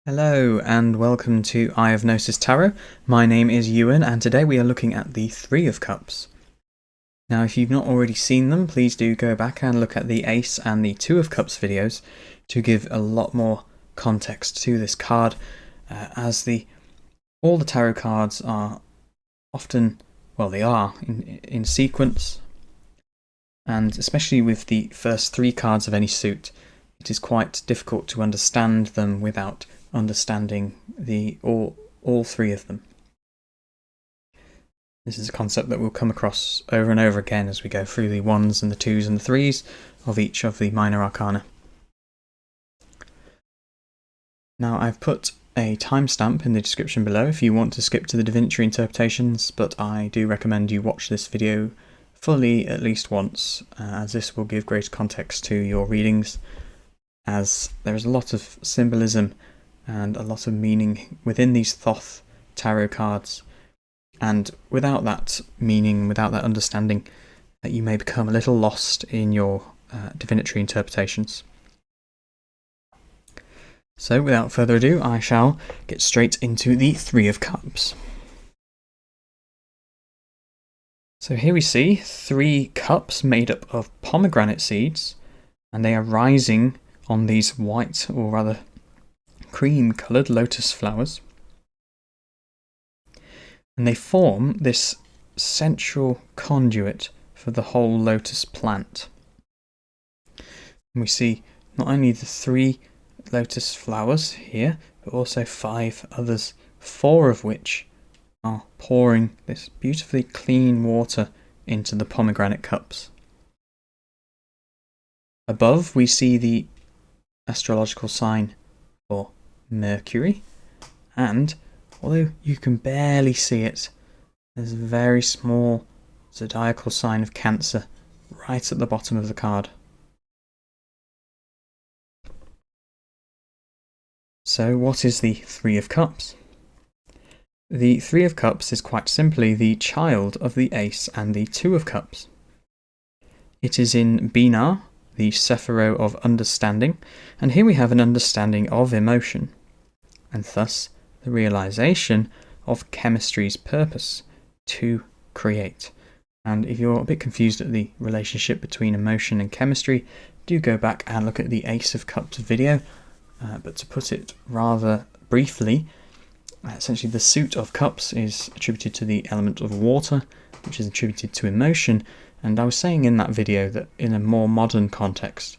Hello and welcome to Eye of Gnosis Tarot. My name is Ewan and today we are looking at the Three of Cups. Now if you've not already seen them, please do go back and look at the Ace and the Two of Cups videos to give a lot more context to this card, as all the tarot cards are often, they are in sequence, and especially with the first three cards of any suit, it is quite difficult to understand them without understanding all three of them. This is a concept that we'll come across over and over again as we go through the ones and the twos and the threes of each of the Minor Arcana. Now I've put a timestamp in the description below if you want to skip to the Divinatory Interpretations, but I do recommend you watch this video fully at least once, as this will give greater context to your readings, as there is a lot of symbolism and a lot of meaning within these Thoth Tarot cards, and without that meaning, without that understanding, that you may become a little lost in your divinatory interpretations. So without further ado, I shall get straight into the Three of Cups. So here we see three cups made up of pomegranate seeds, and they are rising on these white, or rather cream-coloured lotus flowers. And they form this central conduit for the whole lotus plant. And we see not only the three lotus flowers here, but also five others, four of which are pouring this beautifully clean water into the pomegranate cups. Above we see the astrological sign for Mercury, and although you can barely see it, there's a very small zodiacal sign of Cancer right at the bottom of the card. So what is the Three of Cups? The Three of Cups is quite simply the child of the Ace and the Two of Cups. It is in Binah, the Sephiro of understanding, and here we have an understanding of emotion, and thus the realization of chemistry's purpose, to create. And if you're a bit confused at the relationship between emotion and chemistry, do go back and look at the Ace of Cups video, but to put it rather briefly, essentially the suit of cups is attributed to the element of water, which is attributed to emotion, and I was saying in that video that in a more modern context,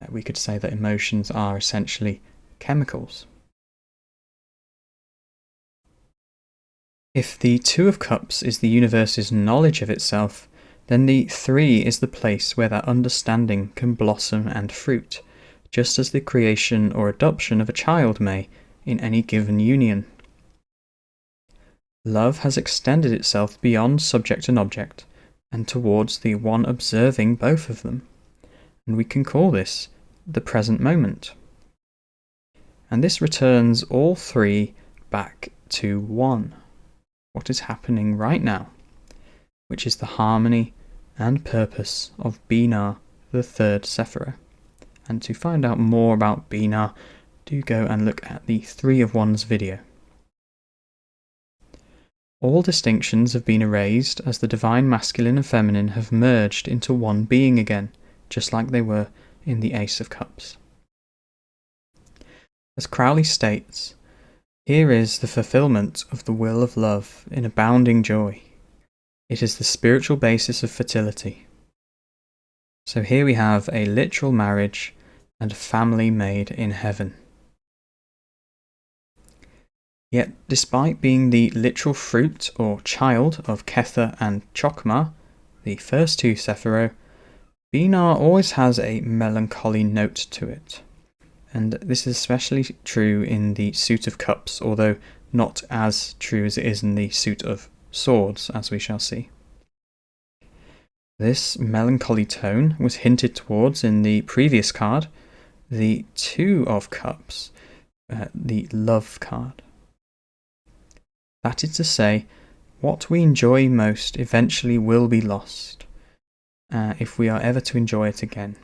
we could say that emotions are essentially chemicals. If the Two of Cups is the universe's knowledge of itself, then the Three is the place where that understanding can blossom and fruit, just as the creation or adoption of a child may in any given union. Love has extended itself beyond subject and object, and towards the one observing both of them, and we can call this the present moment. And this returns all three back to one, what is happening right now, which is the harmony and purpose of Binah, the third Sephira. And to find out more about Binah, do go and look at the Three of Wands video. All distinctions have been erased as the divine masculine and feminine have merged into one being again, just like they were in the Ace of Cups. As Crowley states, here is the fulfillment of the will of love in abounding joy. It is the spiritual basis of fertility. So here we have a literal marriage and a family made in heaven. Yet, despite being the literal fruit or child of Kether and Chokmah, the first two Sephiro, Binah always has a melancholy note to it. And this is especially true in the Suit of Cups, although not as true as it is in the Suit of Swords, as we shall see. This melancholy tone was hinted towards in the previous card, the Two of Cups, the love card. That is to say, what we enjoy most eventually will be lost, if we are ever to enjoy it again.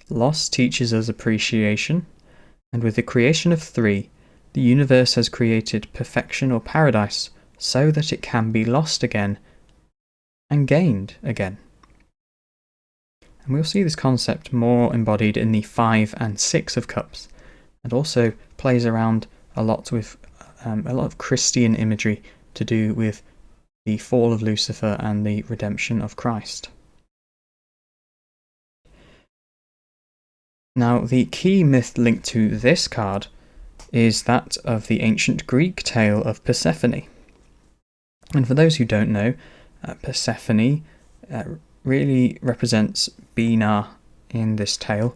Loss teaches us appreciation, and with the creation of 3, the universe has created perfection or paradise so that it can be lost again and gained again. And we'll see this concept more embodied in the 5 and 6 of Cups, and also plays around a lot with a lot of Christian imagery to do with the fall of Lucifer and the redemption of Christ. Now, the key myth linked to this card is that of the ancient Greek tale of Persephone. And for those who don't know, Persephone really represents Bina in this tale,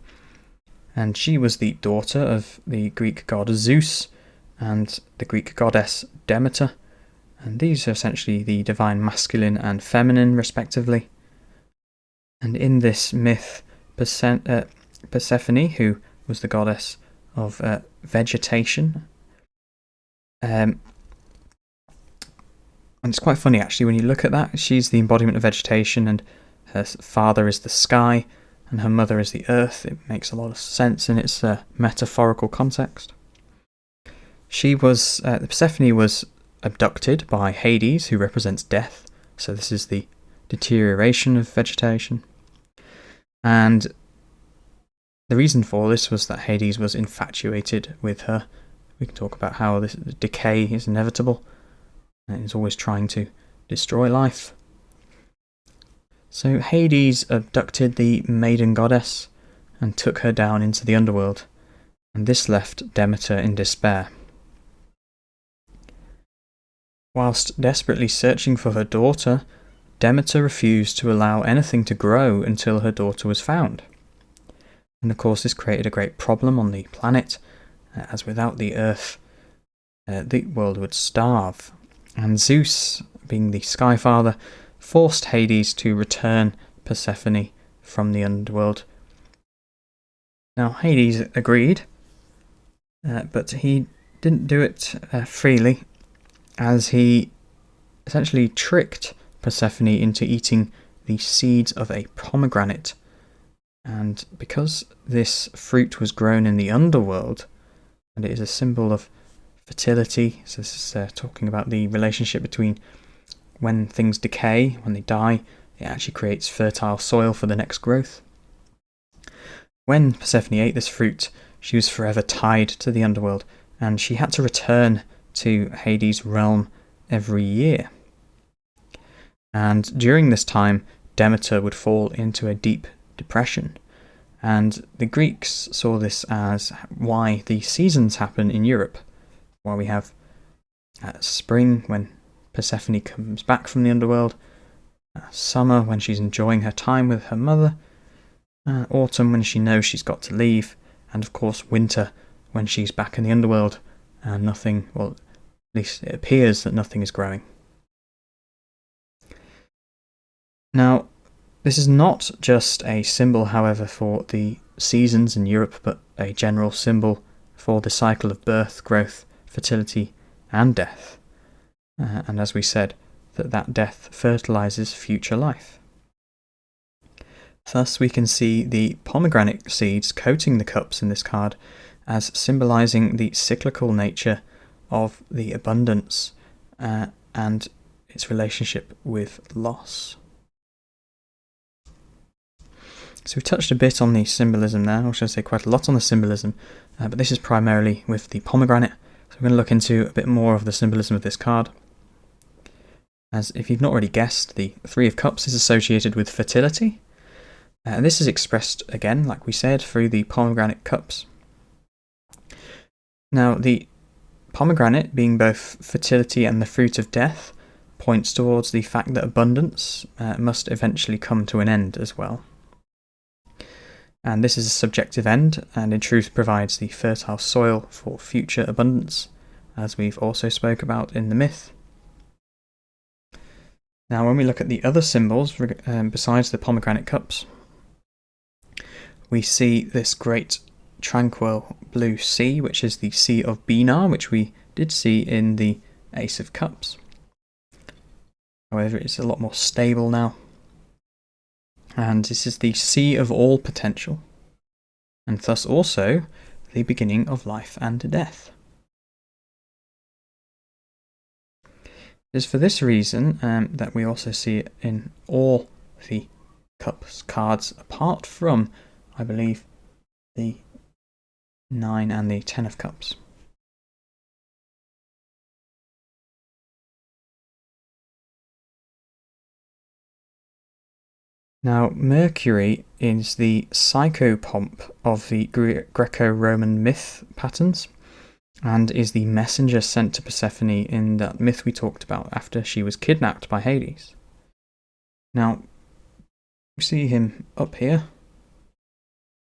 and she was the daughter of the Greek god Zeus and the Greek goddess Demeter, and these are essentially the divine masculine and feminine respectively. And in this myth, Persephone, who was the goddess of vegetation, and it's quite funny actually when you look at that. She's the embodiment of vegetation, and her father is the sky, and her mother is the earth. It makes a lot of sense in its metaphorical context. Persephone was abducted by Hades, who represents death, so this is the deterioration of vegetation. And the reason for this was that Hades was infatuated with her. We can talk about how this decay is inevitable, and is always trying to destroy life. So Hades abducted the maiden goddess and took her down into the underworld, and this left Demeter in despair. Whilst desperately searching for her daughter, Demeter refused to allow anything to grow until her daughter was found. And of course this created a great problem on the planet, as without the earth, the world would starve. And Zeus, being the Sky Father, forced Hades to return Persephone from the underworld. Now Hades agreed, but he didn't do it freely, as he essentially tricked Persephone into eating the seeds of a pomegranate. And because this fruit was grown in the underworld, and it is a symbol of fertility, so this is talking about the relationship between when things decay, when they die, it actually creates fertile soil for the next growth. When Persephone ate this fruit, she was forever tied to the underworld, and she had to return to Hades' realm every year. And during this time, Demeter would fall into a deep depression, and the Greeks saw this as why the seasons happen in Europe, why we have spring when Persephone comes back from the underworld, summer when she's enjoying her time with her mother, autumn when she knows she's got to leave, and of course winter when she's back in the underworld and nothing, well, at least it appears that nothing is growing. Now, this is not just a symbol, however, for the seasons in Europe, but a general symbol for the cycle of birth, growth, fertility, and death. And as we said, that death fertilizes future life. Thus, we can see the pomegranate seeds coating the cups in this card as symbolizing the cyclical nature of the abundance and its relationship with loss. So we've touched a bit on the symbolism there, or should I say quite a lot on the symbolism, but this is primarily with the pomegranate, so we're going to look into a bit more of the symbolism of this card. As if you've not already guessed, the Three of Cups is associated with fertility, and this is expressed again, like we said, through the pomegranate cups. Now, the pomegranate, being both fertility and the fruit of death, points towards the fact that abundance must eventually come to an end as well. And this is a subjective end, and in truth provides the fertile soil for future abundance, as we've also spoke about in the myth. Now, when we look at the other symbols, besides the pomegranate cups, we see this great tranquil blue sea, which is the Sea of Bina, which we did see in the Ace of Cups. However, it's a lot more stable now. And this is the sea of all potential, and thus also the beginning of life and death. It is for this reason that we also see it in all the Cups cards, apart from, I believe, the 9 and the 10 of Cups. Now, Mercury is the psychopomp of the Greco-Roman myth patterns, and is the messenger sent to Persephone in that myth we talked about after she was kidnapped by Hades. Now, we see him up here,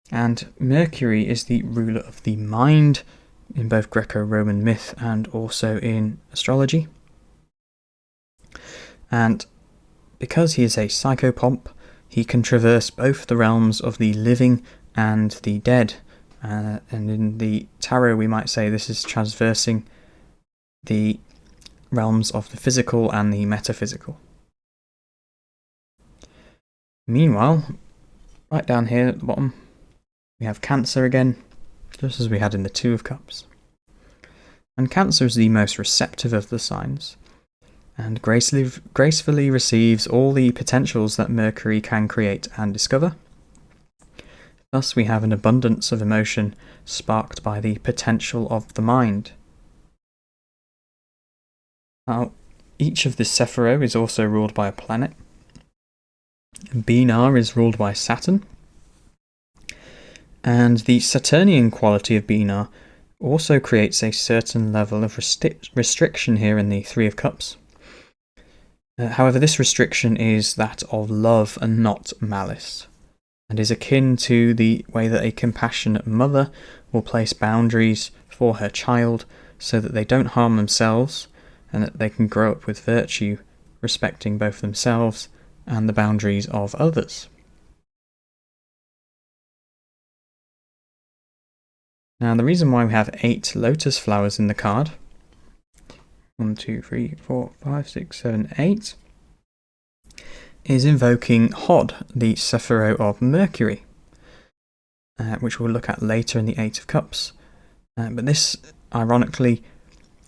and Mercury is the ruler of the mind in both Greco-Roman myth and also in astrology. And because he is a psychopomp, he can traverse both the realms of the living and the dead. And in the tarot, we might say this is traversing the realms of the physical and the metaphysical. Meanwhile, right down here at the bottom, we have Cancer again, just as we had in the Two of Cups. And Cancer is the most receptive of the signs, and gracefully receives all the potentials that Mercury can create and discover. Thus we have an abundance of emotion sparked by the potential of the mind. Now, each of the Sephiro is also ruled by a planet. Binar is ruled by Saturn, and the Saturnian quality of Binar also creates a certain level of restriction here in the Three of Cups. However, this restriction is that of love and not malice, and is akin to the way that a compassionate mother will place boundaries for her child so that they don't harm themselves and that they can grow up with virtue, respecting both themselves and the boundaries of others. Now, the reason why we have 8 lotus flowers in the card, 1, 2, 3, 4, 5, 6, 7, 8, is invoking Hod, the Sephiro of Mercury, which we'll look at later in the Eight of Cups. But this, ironically,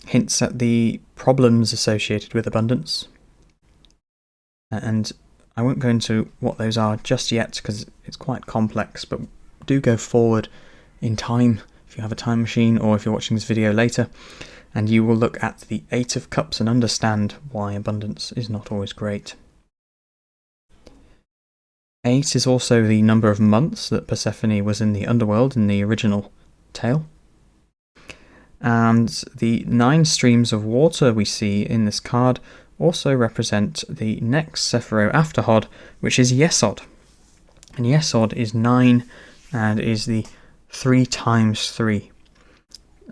hints at the problems associated with abundance. And I won't go into what those are just yet because it's quite complex, but do go forward in time if you have a time machine or if you're watching this video later, and you will look at the Eight of Cups and understand why abundance is not always great. 8 is also the number of months that Persephone was in the underworld in the original tale. And the 9 streams of water we see in this card also represent the next Sephiro after Hod, which is Yesod. And Yesod is 9 and is the 3 times 3.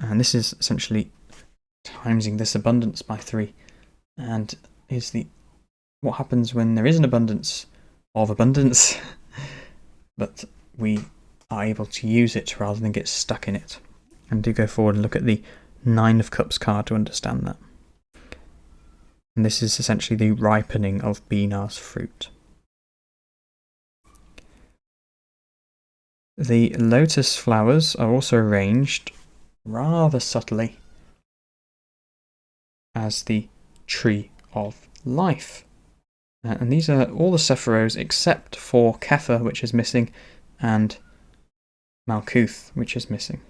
And this is essentially timesing this abundance by 3, and is the what happens when there is an abundance of abundance, but we are able to use it rather than get stuck in it. And do go forward and look at the 9 of Cups card to understand that. And this is essentially the ripening of Binar's fruit. The lotus flowers are also arranged rather subtly as the tree of life. And these are all the Sephiros except for Kepha, which is missing, and Malkuth, which is missing.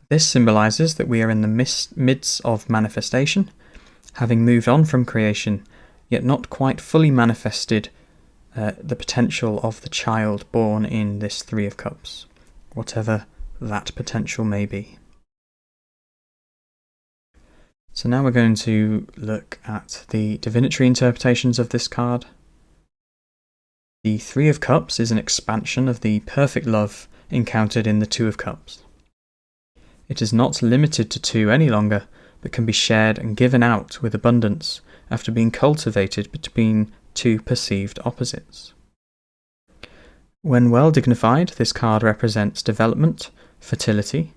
This symbolises that we are in the midst of manifestation, having moved on from creation, yet not quite fully manifested the potential of the child born in this Three of Cups, whatever that potential may be. So now we're going to look at the divinatory interpretations of this card. The Three of Cups is an expansion of the perfect love encountered in the Two of Cups. It is not limited to 2 any longer, but can be shared and given out with abundance after being cultivated between 2 perceived opposites. When well dignified, this card represents development, fertility,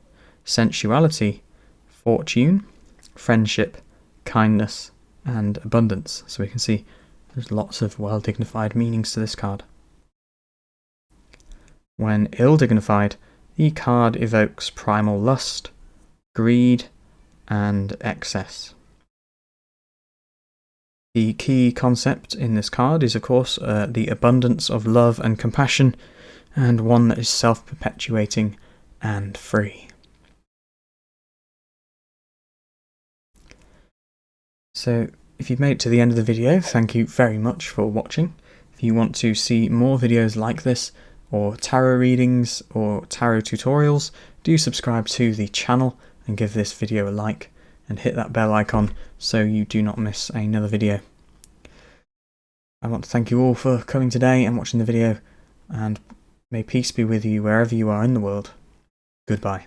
sensuality, fortune, friendship, kindness, and abundance. So we can see there's lots of well-dignified meanings to this card. When ill-dignified, the card evokes primal lust, greed, and excess. The key concept in this card is, of course, the abundance of love and compassion, and one that is self-perpetuating and free. So, if you've made it to the end of the video, thank you very much for watching. If you want to see more videos like this, or tarot readings, or tarot tutorials, do subscribe to the channel and give this video a like, and hit that bell icon so you do not miss another video. I want to thank you all for coming today and watching the video, and may peace be with you wherever you are in the world. Goodbye.